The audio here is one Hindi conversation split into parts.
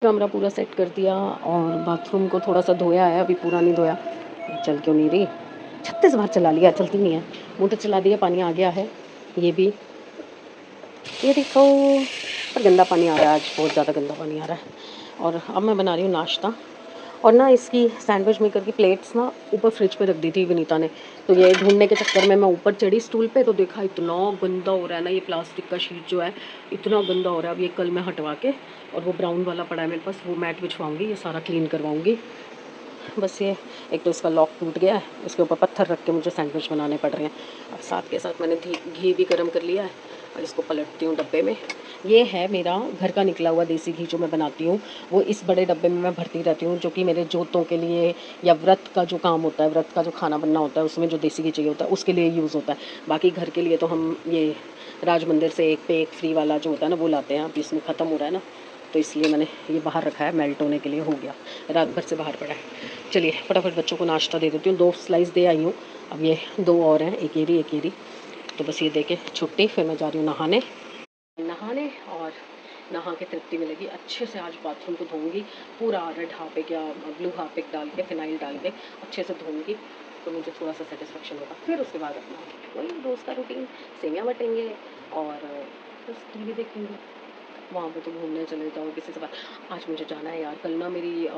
कमरा पूरा सेट कर दिया और बाथरूम को थोड़ा सा धोया है, अभी पूरा नहीं धोया, चल क्यों नहीं रही, 36 बार चला लिया, चलती नहीं है, मोटर चला दिया, पानी आ गया है, ये भी, ये देखो, पर गंदा पानी आ रहा है आज, बहुत ज़्यादा गंदा पानी आ रहा है। और अब मैं बना रही हूँ नाश्ता, और ना इसकी सैंडविच मेकर की प्लेट्स ना ऊपर फ्रिज पे रख दी थी विनीता ने, तो ये ढूंढने के चक्कर में मैं ऊपर चढ़ी स्टूल पे, तो देखा इतना गंदा हो रहा है ना, ये प्लास्टिक का शीट जो है इतना गंदा हो रहा है। अब ये कल मैं हटवा के, और वो ब्राउन वाला पड़ा है मेरे पास, वो मैट बिछवाऊँगी, ये सारा क्लीन करवाऊँगी। बस ये एक तो इसका लॉक टूट गया है, इसके ऊपर पत्थर रख के मुझे सैंडविच बनाने पड़ रहे हैं। और साथ के साथ मैंने घी भी गर्म कर लिया है, और इसको पलटती हूँ डब्बे में। ये है मेरा घर का निकला हुआ देसी घी जो मैं बनाती हूँ, वो इस बड़े डब्बे में मैं भरती रहती हूँ, जो कि मेरे जोतों के लिए या व्रत का जो काम होता है, व्रत का जो खाना बनना होता है, उसमें जो देसी घी चाहिए होता है उसके लिए यूज़ होता है। बाकी घर के लिए तो हम ये राज मंदिर से एक पे एक फ्री वाला जो होता है ना वो लाते हैं। अभी इसमें ख़त्म हो रहा है ना, तो इसलिए मैंने ये बाहर रखा है, मेल्ट होने के लिए हो गया, रात भर से बाहर पड़ा है। चलिए फटाफट बच्चों को नाश्ता दे देती हूँ, 2 स्लाइस दे आई हूँ, अब ये 2 और हैं, एक ये रही, तो बस ये दे के छुट्टी, फिर मैं जा रही हूँ नहाने, और नहा के तृप्ति मिलेगी। अच्छे से आज बाथरूम को धोऊंगी, पूरा रेड हार्पिक या ब्लू हार्पिक डाल के, फिनाइल डाल के अच्छे से धोऊंगी, तो मुझे थोड़ा सा सेटिस्फेक्शन होगा। फिर उसके बाद अपना वही रोज़ का रूटीन, सेवियाँ बटेंगे और बस टीवी देखेंगे, वहाँ पे तो घूमने चले जाओ किसी से बात। आज मुझे जाना है यार, कल ना मेरी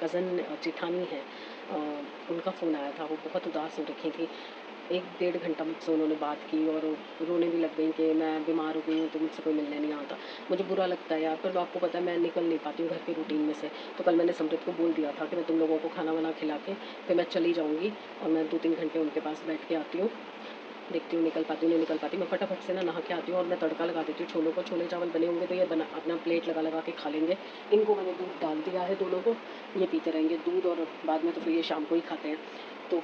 कज़न जिठानी है, उनका फ़ोन आया था, वो बहुत उदास हो रखी थी, 1-1.5 घंटा मुझसे उन्होंने बात की, और रोने भी लग गई कि मैं बीमार हो गई हूँ तो मुझसे कोई मिलने नहीं आता। मुझे बुरा लगता है यार, पर आपको पता है मैं निकल नहीं पाती हूँ घर के रूटीन में से। तो कल मैंने समृत को बोल दिया था कि मैं तुम लोगों को खाना वाना खिला के फिर मैं चली जाऊँगी, और मैं 2-3 घंटे उनके पास बैठ के आती हूँ, देखती हूँ निकल पाती हूँ नहीं निकल पाती। मैं फटाफट से ना नहा के आती हूँ, और मैं तड़का लगा देती हूँ छोलों को, छोले चावल बने होंगे तो ये बना अपना प्लेट लगा लगा के खा लेंगे। इनको मैंने दूध डाल दिया है दोनों को, ये पीते रहेंगे दूध, और बाद में तो फिर ये शाम को ही खाते हैं, तो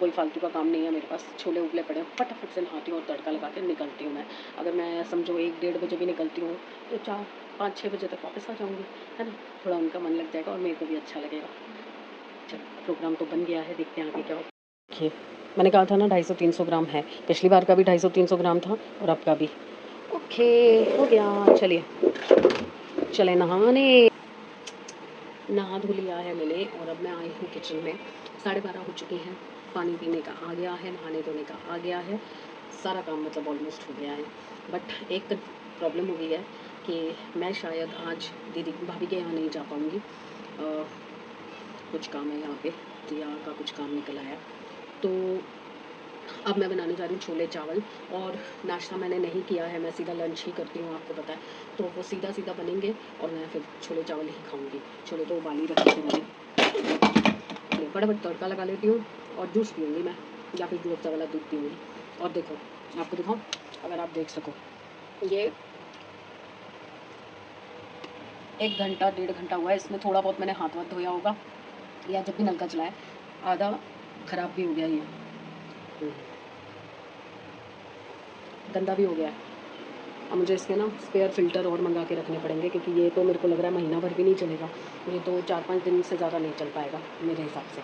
कोई फालतू का काम नहीं है मेरे पास। छोले उबले पड़े हैं, फटाफट से नहाती हूँ और तड़का लगा के निकलती हूँ मैं। अगर मैं समझो 1-1:30 बजे भी निकलती हूँ तो 4-5-6 बजे तक वापस आ जाऊँगी, है ना, थोड़ा उनका मन लग जाएगा और मेरे को भी अच्छा लगेगा। चलो प्रोग्राम तो बन गया है, देखते हैं आगे क्या होता है। देखिए मैंने कहा था ना 250-300 ग्राम है, पिछली बार का भी 250-300 ग्राम था और अब का भी। ओके हो गया, चलिए चले नहाने। नहा धो लिया है मैंने, और अब मैं आई हूँ किचन में, 12:30 हो चुके हैं, पानी पीने का आ गया है, नहाने धोने का आ गया है, सारा काम मतलब ऑलमोस्ट हो गया है। बट एक प्रॉब्लम हो गई है कि मैं शायद आज दीदी भाभी के यहाँ नहीं जा पाऊँगी, कुछ काम है यहाँ पे, दिया का कुछ काम निकल आया, तो अब मैं बनाने जा रही हूँ छोले चावल। और नाश्ता मैंने नहीं किया है, मैं सीधा लंच ही करती हूँ, आपको पता है, तो वो सीधा सीधा बनेंगे और मैं फिर छोले चावल ही खाऊंगी। छोले तो उबाल ही रखे थे मैंने, फटाफट तड़का लगा लेती हूँ और जूस पीऊँगी मैं, या फिर दूध वाला दूध पीऊँगी। और देखो आपको दिखाऊँ, अगर आप देख सको, ये 1-1.5 घंटा हुआ है, इसमें थोड़ा बहुत मैंने हाथ वाथ धोया होगा, या जब भी नलका चलाया आधा ख़राब भी हो गया, ये गंदा भी हो गया है। अब मुझे इसके ना स्पेयर फ़िल्टर और मंगा के रखने पड़ेंगे, क्योंकि ये तो मेरे को लग रहा है महीना भर भी नहीं चलेगा, ये तो 4-5 दिन से ज़्यादा नहीं चल पाएगा मेरे हिसाब से।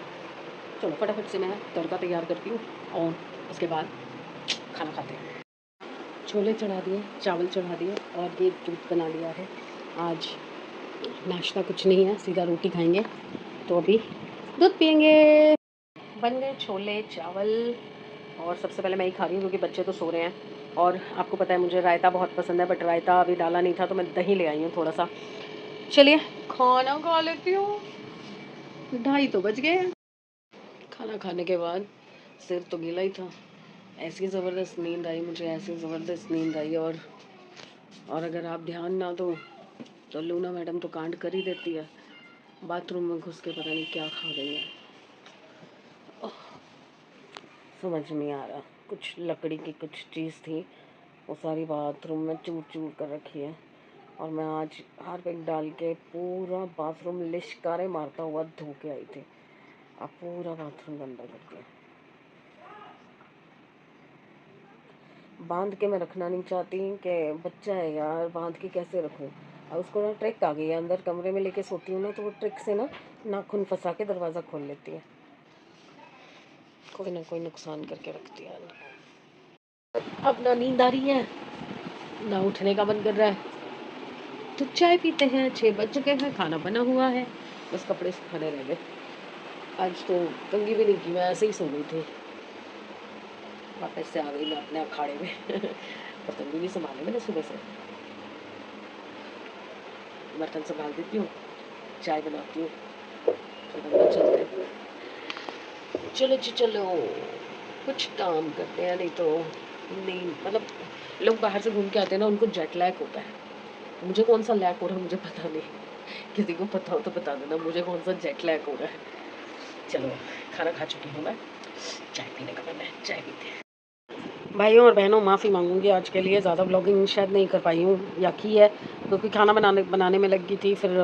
चलो फटाफट से मैं तड़का तैयार करती हूँ और उसके बाद खाना खाते हैं। छोले चढ़ा दिए, चावल चढ़ा दिए, और ये दूध बना लिया है। आज नाश्ता कुछ नहीं है, सीधा रोटी खाएंगे, तो अभी दूध पियेंगे। बन गए छोले चावल, और सबसे पहले मैं ही खा रही हूँ क्योंकि बच्चे तो सो रहे हैं। और आपको पता है मुझे रायता बहुत पसंद है, बट रायता अभी डाला नहीं था तो मैं दही ले आई हूँ थोड़ा सा। चलिए खाना खा लेती हूँ, 2:30 तो बज गए। खाना खाने के बाद सिर तो गीला ही था, ऐसी ज़बरदस्त नींद आई मुझे, ऐसी ज़बरदस्त नींद आई। और अगर आप ध्यान ना दो तो लूना मैडम तो कांड कर ही देती है, बाथरूम में घुस के पता नहीं क्या खा गई है, समझ नहीं आ रहा। कुछ लकड़ी की कुछ चीज़ थी, वो सारी बाथरूम में चूर चूर कर रखी है, और मैं आज हार्पिक डाल के पूरा बाथरूम लिश्कारे मारता हुआ धो के आई थी। अब पूरा बाथरूम गंदा कर दिया, बांध के मैं रखना नहीं चाहती कि बच्चा है यार, बांध के कैसे रखूँ। और उसको ना ट्रिक आ गई है, अंदर कमरे में लेके सोती हूँ ना, तो वो ट्रिक से ना नाखून फंसा के दरवाज़ा खोल लेती है, कोई ना कोई नुकसान करके रखती है। अब ना नींद आ रही है, ना उठने का मन कर रहा है, तो चाय पीते हैं, 6 बज चुके हैं, खाना बना हुआ है, बस कपड़े सुखाने रह गए। आज तो कंघी भी नहीं की, मैं ऐसे ही सो गई थी। वापस से आ गई मैं अपने अखाड़े में। बर्तन भी नहीं संभाले मैंने सुबह से। बर्तन संभाल देती हूँ, चाय बनाती हूँ, फिर अंदर चलते हैं। चलो जी चलो, कुछ काम करते हैं, नहीं तो नहीं। मतलब लोग बाहर से घूम के आते हैं ना, उनको जेट लैग होता है। मुझे कौन सा लैग हो रहा है मुझे पता नहीं। किसी को पता हो तो बता देना मुझे कौन सा जेट लैग हो रहा है। चलो, खाना खा चुकी हूँ मैं, चाय पीने का मन है, चाय पीते हैं। भाइयों और बहनों, माफ़ी मांगूंगी आज के लिए, ज़्यादा ब्लॉगिंग शायद नहीं कर पाई हूँ या की है, क्योंकि खाना बनाने में लग गई थी। फिर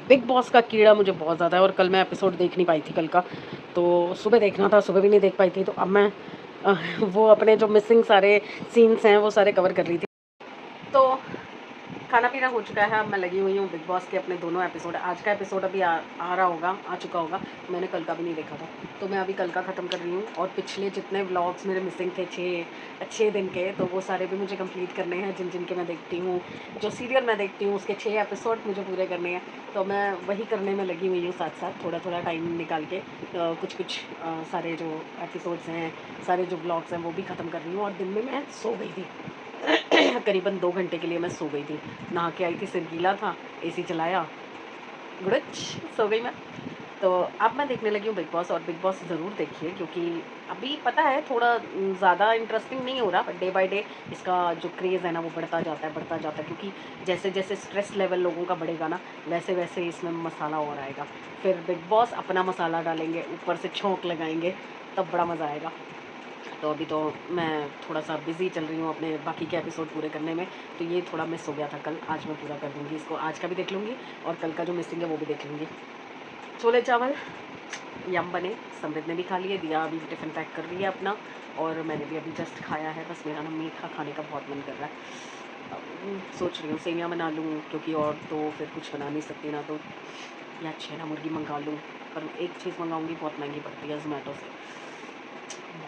बिग बॉस का कीड़ा मुझे बहुत ज़्यादा है, और कल मैं एपिसोड देख नहीं पाई थी कल का, तो सुबह देखना था, सुबह भी नहीं देख पाई थी। तो अब मैं वो अपने जो मिसिंग सारे सीन्स हैं वो सारे कवर कर रही थी। तो खाना पीना हो चुका है, अब मैं लगी हुई हूँ बिग बॉस के अपने दोनों एपिसोड। आज का एपिसोड अभी आ रहा होगा, आ चुका होगा, मैंने कल का भी नहीं देखा था, तो मैं अभी कल का ख़त्म कर रही हूँ। और पिछले जितने व्लॉग्स मेरे मिसिंग थे 6 दिन के, तो वो सारे भी मुझे कंप्लीट करने हैं, जिन जिनके मैं देखती हूँ। जो सीरियल मैं देखती हूँ उसके 6 एपिसोड मुझे पूरे करने हैं, तो मैं वही करने में लगी हुई हूँ साथ साथ, थोड़ा थोड़ा टाइम निकाल के। कुछ सारे जो एपिसोड्स हैं, सारे जो व्लॉग्स हैं वो भी ख़त्म कर रही हूँ। और दिन में मैं सो गई थी। करीबन 2 घंटे के लिए मैं सो गई थी। नहा के आई थी, सिर गीला था, एसी चलाया, गुड़च सो गई मैं। तो अब मैं देखने लगी हूँ बिग बॉस, और बिग बॉस ज़रूर देखिए, क्योंकि अभी पता है थोड़ा ज़्यादा इंटरेस्टिंग नहीं हो रहा, बट डे बाय डे इसका जो क्रेज़ है ना वो बढ़ता जाता है, बढ़ता जाता है। क्योंकि जैसे जैसे स्ट्रेस लेवल लोगों का बढ़ेगा ना, वैसे वैसे इसमें मसाला और आएगा। फिर बिग बॉस अपना मसाला डालेंगे, ऊपर से छौंक लगाएंगे, तब बड़ा मज़ा आएगा। तो अभी तो मैं थोड़ा सा बिज़ी चल रही हूँ अपने बाकी के एपिसोड पूरे करने में, तो ये थोड़ा मिस हो गया था कल, आज मैं पूरा कर दूँगी इसको, आज का भी देख लूँगी और कल का जो मिसिंग है वो भी देख लूँगी। छोले चावल यम बने, समृद्ध ने भी खा लिए, दिया अभी टिफ़िन पैक कर रही है अपना, और मैंने भी अभी जस्ट खाया है। बस मेरा ना मीठा खाने का बहुत मन कर रहा है। सोच रही हूँ सेवियाँ बना लूँ, क्योंकि और तो फिर कुछ बना नहीं सकती ना, तो या छेना मुर्गी मंगा लूँ। पर एक चीज़ मंगाऊँगी बहुत महंगी पड़ती है ज़ोमैटो से।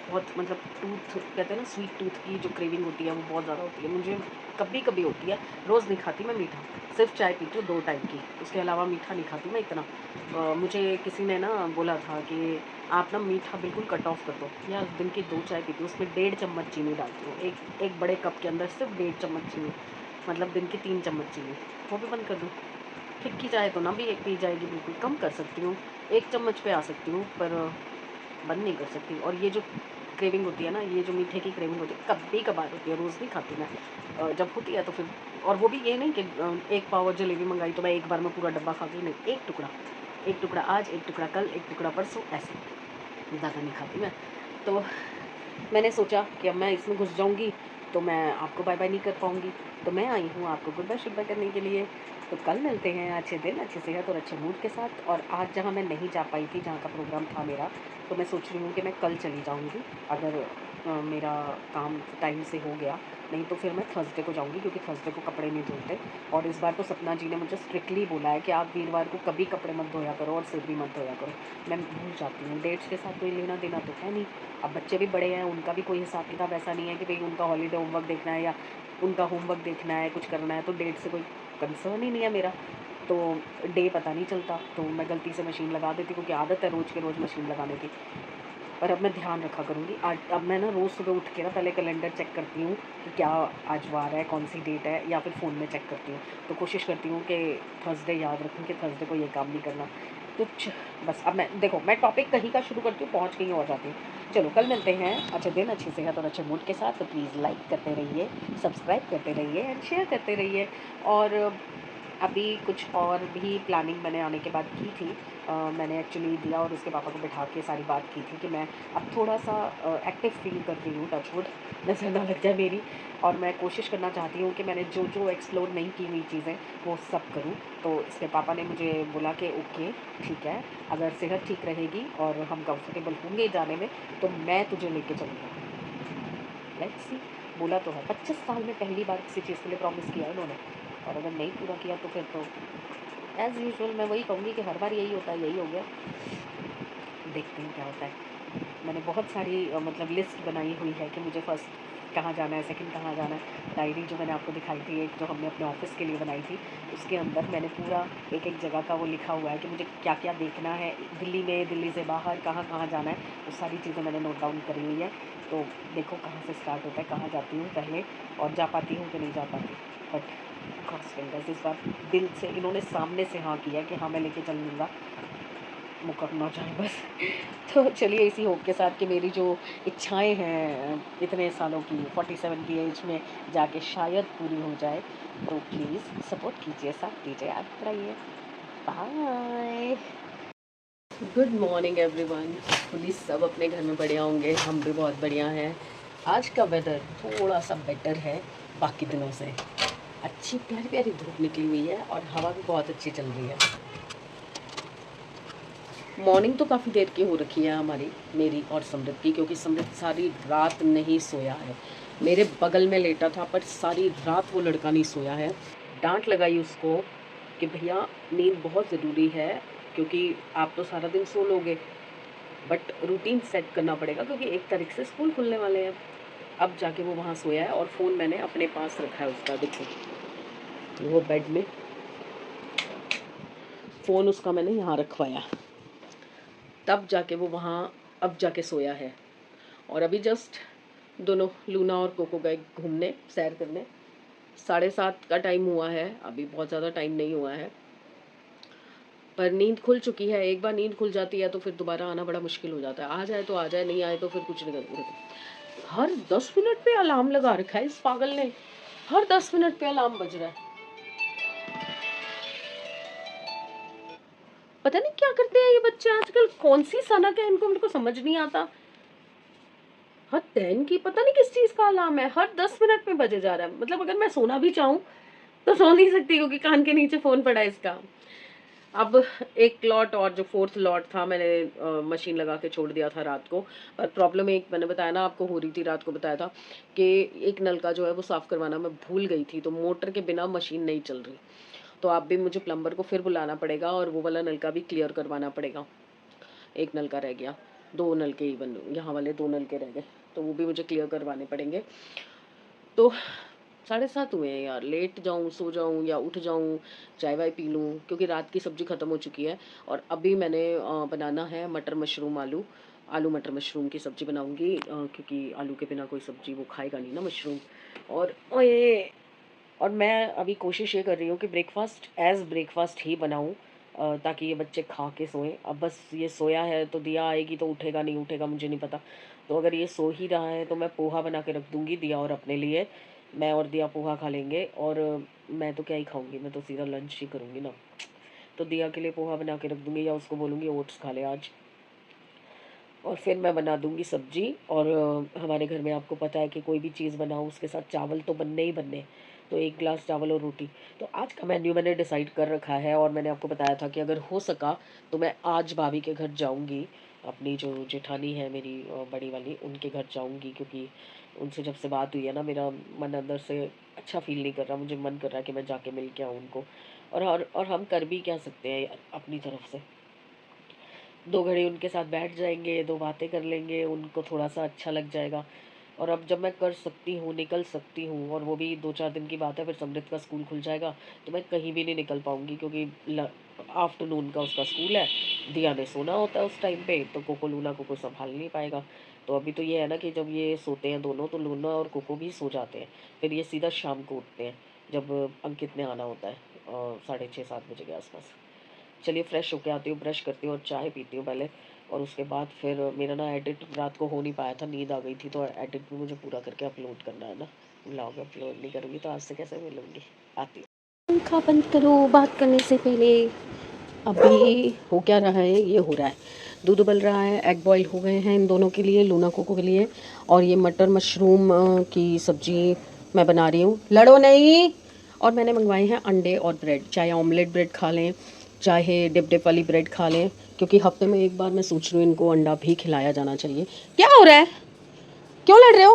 बहुत मतलब टूथ कहते हैं ना, स्वीट टूथ की जो क्रेविंग होती है वो बहुत ज़्यादा होती है मुझे, कभी कभी होती है। रोज़ नहीं खाती मैं मीठा, सिर्फ चाय पीती हूँ 2 टाइम की, उसके अलावा मीठा नहीं खाती मैं इतना। मुझे किसी ने ना बोला था कि आप ना मीठा बिल्कुल कट ऑफ कर दो। यार दिन की 2 चाय पीती हूँ, उसमें 1.5 चम्मच चीनी डालती हूँ, एक बड़े कप के अंदर सिर्फ 1.5 चम्मच चीनी, मतलब दिन की 3 चम्मच चीनी, वो भी बंद कर दूँ। फिक्की चाय तो ना भी एक पी जाएगी, बिल्कुल कम कर सकती हूँ, 1 चम्मच पे आ सकती हूँ, पर बंद नहीं कर सकती। और ये जो क्रेविंग होती है ना, ये जो मीठे की क्रेविंग होती है, कभी कभार होती है, रोज़ नहीं खाती मैं। जब होती है तो फिर, और वो भी ये नहीं कि एक पाव और जलेबी मंगाई तो मैं एक बार में पूरा डब्बा खा गई, नहीं, एक टुकड़ा आज, एक टुकड़ा कल, एक टुकड़ा परसों, ऐसे ज़्यादा नहीं खाती मैं। तो मैंने सोचा कि अब मैं इसमें घुस जाऊंगी तो मैं आपको बाय बाय नहीं कर पाऊंगी, तो मैं आई हूँ आपको गुड बाय शुड बाय करने के लिए। तो कल मिलते हैं अच्छे दिन, अच्छी सेहत और अच्छे मूड के साथ। और आज जहाँ मैं नहीं जा पाई थी, जहाँ का प्रोग्राम था मेरा, तो मैं सोच रही हूँ कि मैं कल चली जाऊँगी, अगर मेरा काम टाइम से हो गया। नहीं तो फिर मैं थर्सडे को जाऊँगी, क्योंकि थर्सडे को कपड़े नहीं धुलते। और इस बार तो सपना जी ने मुझे स्ट्रिक्टली बोला है कि आप वीरवार को कभी कपड़े मत धोया करो और सिर भी मत धोया करो। मैं भूल जाती हूँ, डेट्स के साथ कोई लेना देना तो है नहीं। अब बच्चे भी बड़े हैं, उनका भी कोई हिसाब किताब ऐसा नहीं है कि भाई उनका हॉलीडे होमवर्क देखना है या उनका होमवर्क देखना है, कुछ करना है, तो डेट से कोई कंसर्न ही नहीं है मेरा। तो डे पता नहीं चलता, तो मैं गलती से मशीन लगा देती, क्योंकि आदत है रोज़ के रोज़ मशीन लगाने की। पर अब मैं ध्यान रखा करूँगी। आज अब मैं ना रोज़ सुबह उठ के ना पहले कैलेंडर चेक करती हूँ कि क्या आज वार है, कौन सी डेट है, या फिर फ़ोन में चेक करती हूँ। तो कोशिश करती हूँ कि थर्सडे याद रखूँ कि थर्सडे को ये काम नहीं करना। कुछ बस अब मैं देखो, मैं टॉपिक कहीं का शुरू करती हूँ, पहुँच कहीं और जाती हूँ। चलो कल मिलते हैं अच्छे दिन, अच्छी सेहत और अच्छे मूड के साथ। तो प्लीज़ लाइक करते रहिए, सब्सक्राइब करते रहिए एंड शेयर करते रहिए। और अभी कुछ और भी प्लानिंग मैंने आने के बाद की थी। मैंने एक्चुअली दिया और उसके पापा को बिठा के सारी बात की थी कि मैं अब थोड़ा सा एक्टिव फील कर रही हूँ, टचवुड नज़र ना लग जाए मेरी। और मैं कोशिश करना चाहती हूँ कि मैंने जो जो एक्सप्लोर नहीं की हुई चीज़ें वो सब करूँ। तो इसके पापा ने मुझे बोला कि ओके ठीक है, अगर सेहत ठीक रहेगी और हम कंफर्टेबल होंगे जाने में, तो मैं तुझे लेके चलूँगा। Let's see. बोला तो है, 25 साल में पहली बार किसी चीज़ के लिए प्रॉमिस किया उन्होंने, और अगर नहीं पूरा किया तो फिर तो एज़ यूजुअल मैं वही कहूँगी कि हर बार यही होता है, यही हो गया। देखते हैं क्या होता है। मैंने बहुत सारी मतलब लिस्ट बनाई हुई है कि मुझे फर्स्ट कहाँ जाना है, सेकंड कहाँ जाना है। डायरी जो मैंने आपको दिखाई थी, एक जो हमने अपने ऑफिस के लिए बनाई थी, उसके अंदर मैंने पूरा एक एक जगह का वो लिखा हुआ है कि मुझे क्या क्या देखना है दिल्ली में, दिल्ली से बाहर कहाँ कहाँ जाना है, वो सारी चीज़ें मैंने नोट डाउन करी हुई है। तो देखो कहाँ से स्टार्ट होता है, कहाँ जाती हूँ पहले और जा पाती हूँ कि नहीं जा पाती। बट क्रॉस फिंगर्स, इस बार दिल से इन्होंने सामने से हाँ किया कि हाँ मैं लेके चल लूँगा, मुकर ना जाए बस। तो चलिए इसी होप के साथ कि मेरी जो इच्छाएं हैं इतने सालों की 47 की एज में जाके शायद पूरी हो जाए। तो प्लीज़ सपोर्ट कीजिए, साथ दीजिए, आप बताइए। Bye. Good morning everyone. Police सब अपने घर में बढ़िया होंगे, हम भी बहुत बढ़िया हैं। आज का वेदर थोड़ा सा बेटर है बाकी दिनों से। अच्छी प्यारी प्यारी धूप निकली हुई है और हवा भी बहुत अच्छी चल रही है। मॉर्निंग तो काफ़ी देर की हो रखी है हमारी, मेरी और समृद्ध की, क्योंकि समृद्ध सारी रात नहीं सोया है। मेरे बगल में लेटा था पर सारी रात वो लड़का नहीं सोया है। डांट लगाई उसको कि भैया नींद बहुत ज़रूरी है, क्योंकि आप तो सारा दिन सो लोगे, बट रूटीन सेट करना पड़ेगा क्योंकि 1 तारीख से स्कूल खुलने वाले हैं। अब जाके वो वहाँ सोया है और फ़ोन मैंने अपने पास रखा है उसका, देखो वो बेड में फ़ोन उसका मैंने यहाँ रखवाया, तब जाके वो वहाँ अब जाके सोया है। और अभी जस्ट दोनों लूना और कोको गए घूमने, सैर करने। 7:30 का टाइम हुआ है, अभी बहुत ज़्यादा टाइम नहीं हुआ है, पर नींद खुल चुकी है। एक बार नींद खुल जाती है तो फिर दोबारा आना बड़ा मुश्किल हो जाता है। आ जाए तो आ जाए, नहीं आए तो फिर कुछ नहीं कर। हर 10 मिनट पे अलार्म लगा रखा है इस पागल ने, हर 10 मिनट पे अलार्म बज रहा है। पता नहीं क्या करते हैं ये बच्चे आजकल, कौन सी सनक है इनको, मेरे को समझ नहीं आता। हर 10 की पता नहीं किस चीज़ का अलार्म है, हर 10 मिनट में बजे जा रहा है। मतलब अगर मैं सोना भी चाहूँ तो सो नहीं सकती क्योंकि कान के नीचे फ़ोन पड़ा है इसका। अब एक लॉट और, जो 4th लॉट था, मैंने मशीन लगा के छोड़ दिया था रात को। पर प्रॉब्लम एक मैंने बताया ना आपको हो रही थी, रात को बताया था कि एक नल का जो है वो साफ़ करवाना मैं भूल गई थी, तो मोटर के बिना मशीन नहीं चल रही। तो अब भी मुझे प्लम्बर को फिर बुलाना पड़ेगा और वो वाला नलका भी क्लियर करवाना पड़ेगा। एक नलका रह गया, 2 नलके इवन यहाँ वाले 2 नलके रह गए, तो वो भी मुझे क्लियर करवाने पड़ेंगे। तो 7:30 हुए हैं यार, लेट जाऊँ, सो जाऊँ या उठ जाऊँ, चाय वाय पी लूँ, क्योंकि रात की सब्ज़ी ख़त्म हो चुकी है। और अभी मैंने बनाना है मटर मशरूम आलू, आलू मटर मशरूम की सब्ज़ी बनाऊँगी, क्योंकि आलू के बिना कोई सब्ज़ी वो खाएगा नहीं ना मशरूम। और ओए, और मैं अभी कोशिश ये कर रही हूँ कि ब्रेकफ़ास्ट एज़ ब्रेकफ़ास्ट ही बनाऊँ, ताकि ये बच्चे खा के सोएं। अब बस ये सोया है तो दिया आएगी तो उठेगा नहीं उठेगा मुझे नहीं पता। तो अगर ये सो ही रहा है तो मैं पोहा बना के रख दूँगी दिया और अपने लिए, मैं और दिया पोहा खा लेंगे। और मैं तो क्या ही खाऊँगी, मैं तो सीधा लंच ही करूँगी ना। तो दिया के लिए पोहा बना के रख दूँगी या उसको बोलूँगी ओट्स खा ले आज। और फिर मैं बना दूँगी सब्ज़ी। और हमारे घर में आपको पता है कि कोई भी चीज़ बनाओ उसके साथ चावल तो बनने ही बनने, तो 1 ग्लास चावल और रोटी। तो आज का मेन्यू मैंने डिसाइड कर रखा है और मैंने आपको बताया था कि अगर हो सका तो मैं आज भाभी के घर जाऊँगी, अपनी जो जेठानी है मेरी बड़ी वाली, उनके घर जाऊँगी, क्योंकि उनसे जब से बात हुई है ना, मेरा मन अंदर से अच्छा फ़ील नहीं कर रहा, मुझे मन कर रहा है कि मैं जाके मिल के आऊँ उनको। और हम कर भी क्या सकते हैं अपनी तरफ से। 2 घड़ी उनके साथ बैठ जाएँगे, 2 बातें कर लेंगे, उनको थोड़ा-सा अच्छा लग जाएगा। और अब जब मैं कर सकती हूँ, निकल सकती हूँ, और वो भी 2-4 दिन की बात है, फिर समृद्ध का स्कूल खुल जाएगा, तो मैं कहीं भी नहीं निकल पाऊँगी, क्योंकि आफ्टरनून का उसका स्कूल है। दिया ने सोना होता है उस टाइम पे, तो कोको लूना को कोई सँभाल नहीं पाएगा। तो अभी तो ये है ना कि जब ये सोते हैं दोनों, तो लूना और कोको भी सो जाते हैं। फिर ये सीधा शाम को उठते हैं, जब अंकित ने आना होता है, साढ़े 6-7 बजे के आस-पास। चलिए फ्रेश होके आती हूँ, ब्रश करती हूँ और चाय पीती हूँ पहले, और उसके बाद फिर मेरा ना एडिट रात को हो नहीं पाया था, नींद आ गई थी, तो एडिट भी मुझे पूरा करके अपलोड करना है ना। व्लॉग अपलोड नहीं करूँगी तो आज से कैसे मिलूँगी। आती हूँ। पंखा बंद करो बात करने से पहले। अभी हो क्या रहा है, ये हो रहा है दूध उबल रहा है, एग बॉयल हो गए हैं इन दोनों के लिए, लूना कोको के लिए। और ये मटर मशरूम की सब्ज़ी मैं बना रही हूँ, लड़ो नहीं। और मैंने मंगवाए हैं अंडे और ब्रेड, चाहे ऑमलेट ब्रेड खा लें चाहे डिप डिप वाली ब्रेड खा लें, क्योंकि हफ्ते में एक बार मैं सोच रही हूँ इनको अंडा भी खिलाया जाना चाहिए। क्या हो रहा है, क्यों लड़ रहे हो?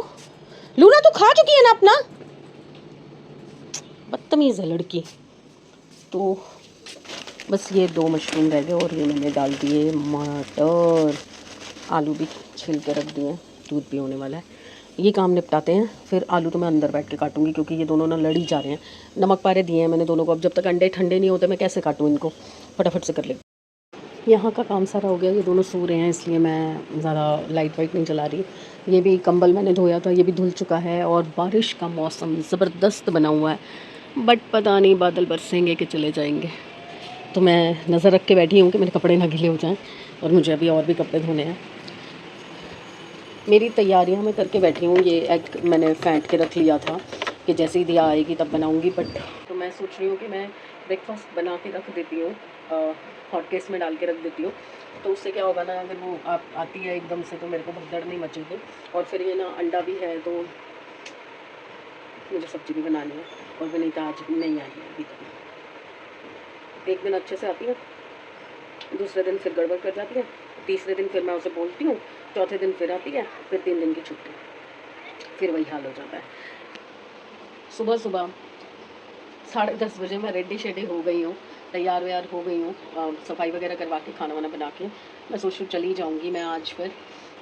लूना तो खा चुकी है ना अपना, बदतमीज़ है लड़की। तो बस ये 2 मशरूम रह गए और ये मैंने डाल दिए मटर, आलू भी छील के रख दिए, दूध भी होने वाला है। ये काम निपटाते हैं, फिर आलू तो मैं अंदर बैठ के काटूंगी क्योंकि ये दोनों ना लड़ ही जा रहे हैं। नमक पारे दिए हैं मैंने दोनों को, अब जब तक अंडे ठंडे नहीं होते मैं कैसे काटूँ इनको, फटाफट से कर ले। यहाँ का काम सारा हो गया, ये दोनों सो रहे हैं इसलिए मैं ज़्यादा लाइट वाइट नहीं जला रही। ये भी कंबल मैंने धोया था, ये भी धुल चुका है। और बारिश का मौसम ज़बरदस्त बना हुआ है, बट पता नहीं बादल बरसेंगे कि चले जाएंगे। तो मैं नज़र रख के बैठी हूँ कि मेरे कपड़े ना गीले हो जाएं, और मुझे अभी और भी कपड़े धोने हैं। मेरी तैयारियां मैं करके बैठी हूँ। ये एग मैंने फेंट के रख लिया था कि जैसे ही दिया आएगी तब बनाऊँगी, बट तो मैं सोच रही हूँ कि मैं ब्रेकफास्ट बना के रख देती हूँ, हॉट केस में डाल के रख देती हूँ। तो उससे क्या होगा ना, अगर वो आप आती है एकदम से तो मेरे को भगदड़ नहीं मचेगी। और फिर ये ना अंडा भी है तो मुझे सब्ज़ी भी बनानी है, और विनीता आज नहीं आई है अभी तक। एक दिन अच्छे से आती है, दूसरे दिन फिर गड़बड़ कर जाती है, तीसरे दिन फिर मैं उसे बोलती हूँ, चौथे दिन फिर आती है, फिर 3 दिन की छुट्टी, फिर वही हाल हो जाता है। सुबह सुबह 10:30 बजे मैं रेडी शेडी हो गई हूँ, तैयार व्यार हो गई हूँ, सफाई वगैरह करवा के खाना वाना बना के मैं सोच रही हूँ चली जाऊँगी मैं आज फिर।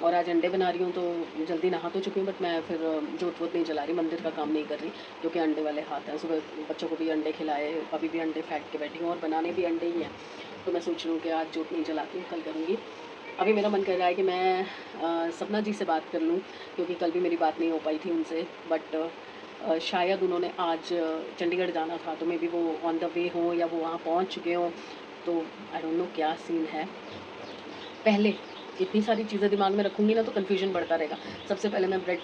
और आज अंडे बना रही हूँ तो जल्दी नहा तो चुकी हूँ, बट मैं फिर जोत वोत नहीं जला रही, मंदिर का काम नहीं कर रही क्योंकि अंडे वाले हाथ हैं। सुबह बच्चों को भी अंडे खिलाए, अभी भी अंडे फेंट के बैठी हूँ और बनाने भी अंडे ही हैं। तो मैं सोच रही हूँ कि आज जोत नहीं जलाती हूँ, कल करूँगी। अभी मेरा मन कर रहा है कि मैं सपना जी से बात कर लूँ, क्योंकि कल भी मेरी बात नहीं हो पाई थी उनसे। बट शायद उन्होंने आज चंडीगढ़ जाना था, तो मे बी वो ऑन द वे हो या वो वहाँ पहुँच चुके हों। तो आई डोंट नो क्या सीन है। पहले इतनी सारी चीज़ें दिमाग में रखूँगी ना तो कन्फ्यूजन बढ़ता रहेगा। सबसे पहले मैं ब्रेड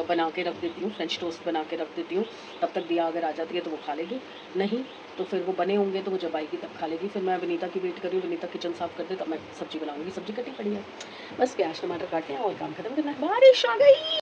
बना के रख देती हूँ, फ्रेंच टोस्ट बना के रख देती हूँ, तब तक दिया अगर आ जाती है तो वो खा लेगी, नहीं तो फिर वो बने होंगे तो वो जब आएगी तब खा लेगी। फिर मैं विनीता की वेट कर रही हूँ, विनीता किचन साफ़ कर दे तब मैं सब्ज़ी बनाऊँगी। सब्ज़ी कटी पड़ी है, बस प्याज टमाटर काटने हैं और काम खत्म करना है। बारिश आ गई।